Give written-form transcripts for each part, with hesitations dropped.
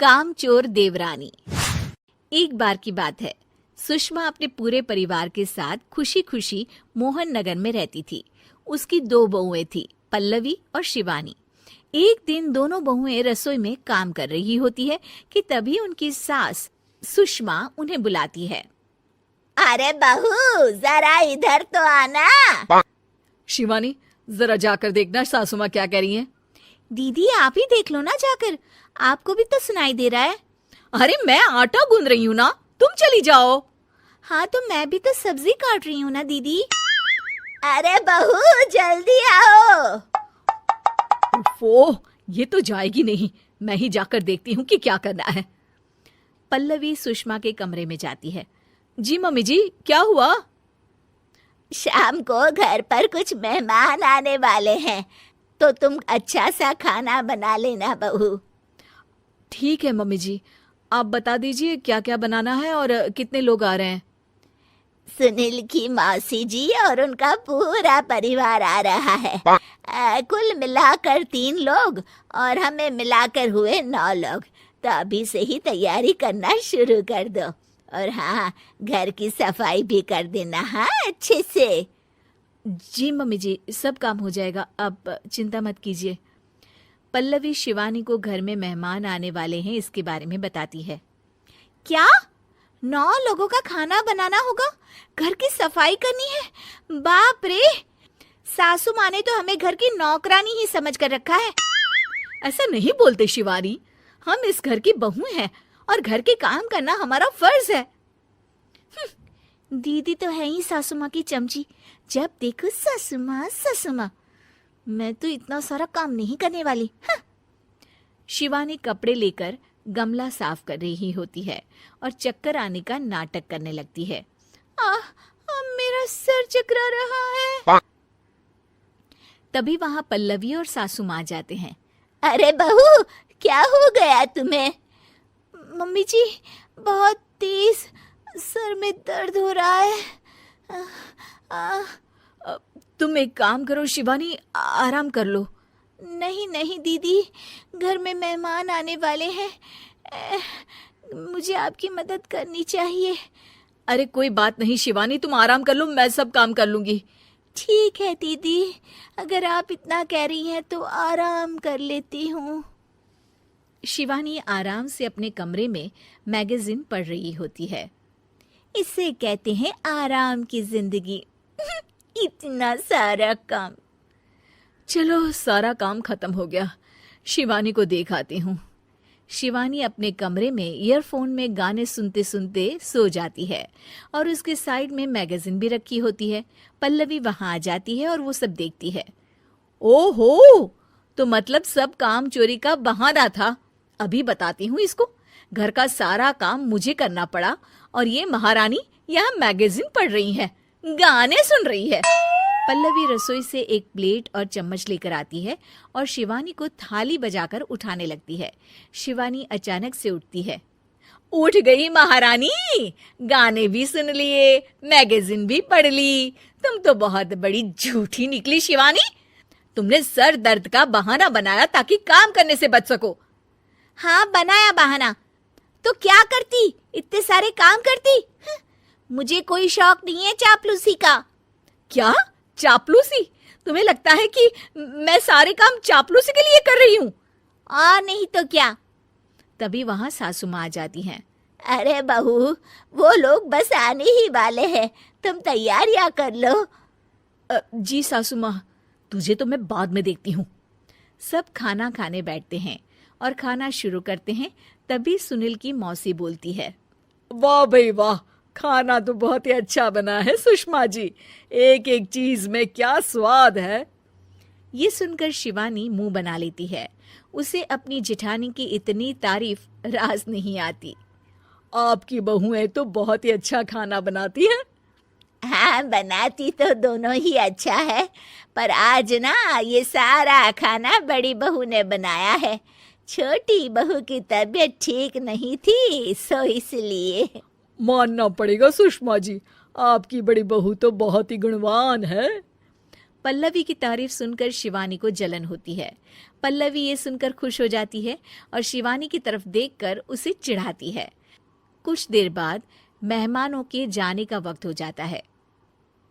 कामचोर देवरानी। एक बार की बात है, सुषमा अपने पूरे परिवार के साथ खुशी खुशी मोहन नगर में रहती थी। उसकी 2 बहुएं थी, पल्लवी और शिवानी। एक दिन दोनों बहुएं रसोई में काम कर रही होती है कि तभी उनकी सास सुषमा उन्हें बुलाती है। अरे बहू, जरा इधर तो आना। शिवानी, जरा जाकर देखना सासू माँ क्या कह रही हैं। दीदी आप ही देख लो ना जाकर, आपको भी तो सुनाई दे रहा है। अरे मैं आटा गूंद रही हूँ ना, तुम चली जाओ। हाँ तो मैं भी तो सब्जी काट रही हूँ ना दीदी। अरे बहू जल्दी आओ। ओह, ये तो जाएगी नहीं, मैं ही जाकर देखती हूँ कि क्या करना है। पल्लवी सुषमा के कमरे में जाती है। जी मम्मी जी, क्या हुआ? शाम को घर पर कुछ मेहमान आने वाले हैं, तो तुम अच्छा सा खाना बना लेना बहू। ठीक है मम्मी जी, आप बता दीजिए क्या क्या बनाना है और कितने लोग आ रहे हैं। सुनील की मौसी जी और उनका पूरा परिवार आ रहा है। कुल मिलाकर 3 लोग और हमें मिलाकर हुए 9 लोग। तो अभी से ही तैयारी करना शुरू कर दो। और हाँ, घर की सफाई भी कर देना, हाँ अच्छे से। जी मम्मी जी, सब काम हो जाएगा, आप चिंता मत कीजिए। पल्लवी शिवानी को घर में मेहमान आने वाले हैं इसके बारे में बताती है। क्या 9 लोगों का खाना बनाना होगा, घर की सफाई करनी है? बाप रे, सासू माँ ने तो हमें घर की नौकरानी ही समझ कर रखा है। ऐसा नहीं बोलते शिवानी, हम इस घर की बहू हैं और घर के काम करना हमारा फर्ज है। दीदी तो है ही सासू माँ की चमची, जब देखो सासू माँ सासू माँ। मैं तो इतना सारा काम नहीं करने वाली। शिवानी कपड़े लेकर गमला साफ कर रही होती है और चक्कर आने का नाटक करने लगती है। मेरा सर चकरा रहा है। तभी वहां पल्लवी और सासू माँ जाते हैं। अरे बहू, क्या हो गया तुम्हें? मम्मी जी, बहुत तेज सर में दर्द हो रहा है। तुम एक काम करो शिवानी, आराम कर लो। नहीं नहीं दीदी, घर में मेहमान आने वाले हैं, मुझे आपकी मदद करनी चाहिए। अरे कोई बात नहीं शिवानी, तुम आराम कर लो, मैं सब काम कर लूंगी। ठीक है दीदी, अगर आप इतना कह रही हैं तो आराम कर लेती हूँ। शिवानी आराम से अपने कमरे में मैगजीन पढ़ रही होती है। इसे कहते हैं आराम की जिंदगी। इतना सारा काम। चलो सारा काम खत्म हो गया, शिवानी को देख आती हूँ। शिवानी अपने कमरे में ईयरफोन में गाने सुनते सुनते सो जाती है और उसके साइड में मैगजीन भी रखी होती है। पल्लवी वहां आ जाती है और वो सब देखती है। ओहो, तो मतलब सब काम चोरी का बहाना था। अभी बताती हूँ इसको। घर का सारा काम मुझे करना पड़ा और ये महारानी यहाँ मैगजीन पढ़ रही है, गाने सुन रही है। पल्लवी रसोई से एक प्लेट और चम्मच लेकर आती है और शिवानी को थाली बजाकर उठाने लगती है। शिवानी अचानक से उठती है। उठ गई महारानी, गाने भी सुन लिए, मैगजीन भी पढ़ ली। तुम तो बहुत बड़ी झूठी निकली शिवानी। तुमने सर दर्द का बहाना बनाया ताकि काम करने से बच सको। हाँ बनाया बहाना, तो क्या करती, इतने सारे काम करती। मुझे कोई शौक नहीं है चापलूसी का। क्या चापलूसी? तुम्हें लगता है कि मैं सारे काम चापलूसी के लिए कर रही हूँ? और नहीं तो क्या। तभी वहां सासू माँ आ जाती हैं। अरे बहू, वो लोग बस आने ही वाले हैं, तुम तैयारियां कर लो। जी सासू माँ, तुझे तो मैं बाद में देखती हूँ। सब खाना खाने बैठते हैं और खाना शुरू करते हैं। तभी सुनील की मौसी बोलती है। वाह भाई वाह, खाना तो बहुत ही अच्छा बना है सुषमा जी, एक एक चीज में क्या स्वाद है। ये सुनकर शिवानी मुंह बना लेती है। उसे अपनी जेठानी की इतनी तारीफ रास नहीं आती। आपकी बहुएं तो बहुत ही अच्छा खाना बनाती हैं। हाँ, बनाती तो दोनों ही अच्छा है, पर आज ना ये सारा खाना बड़ी बहू ने बनाया है। छोटी बहू की तबीयत ठीक नहीं थी, सो इसलिए। मानना पड़ेगा सुषमा जी, आपकी बड़ी बहू तो बहुत ही गुणवान है। पल्लवी की तारीफ सुनकर शिवानी को जलन होती है। पल्लवी ये सुनकर खुश हो जाती है और शिवानी की तरफ देखकर उसे चिढ़ाती है। कुछ देर बाद मेहमानों के जाने का वक्त हो जाता है।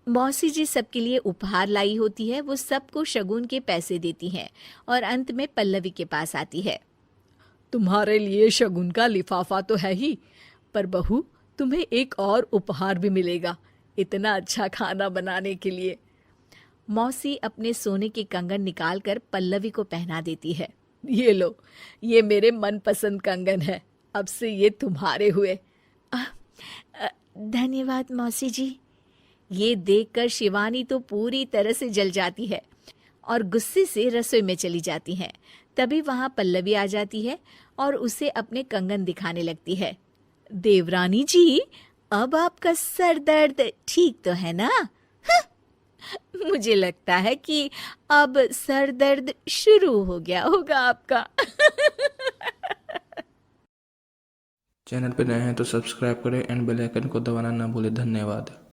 मौसी जी सबके लिए उपहार लाई होती है। वो सबको शगुन के पैसे देती हैं और अंत में पल्लवी के पास आती है। तुम्हारे लिए शगुन का लिफाफा तो है ही, पर बहू तुम्हें एक और उपहार भी मिलेगा इतना अच्छा खाना बनाने के लिए। मौसी अपने सोने के कंगन निकालकर पल्लवी को पहना देती है। ये लो, ये मेरे मनपसंद कंगन है, अब से ये तुम्हारे हुए। धन्यवाद मौसी जी। ये देखकर शिवानी तो पूरी तरह से जल जाती है और गुस्से से रसोई में चली जाती है। तभी वहां पल्लवी आ जाती है और उसे अपने कंगन दिखाने लगती है। देवरानी जी, अब आपका सर दर्द ठीक तो है ना? मुझे लगता है कि अब सर दर्द शुरू हो गया होगा आपका। चैनल पर नए हैं तो सब्सक्राइब करें एंड बेल आइकन को दबाना ना भूलें। धन्यवाद।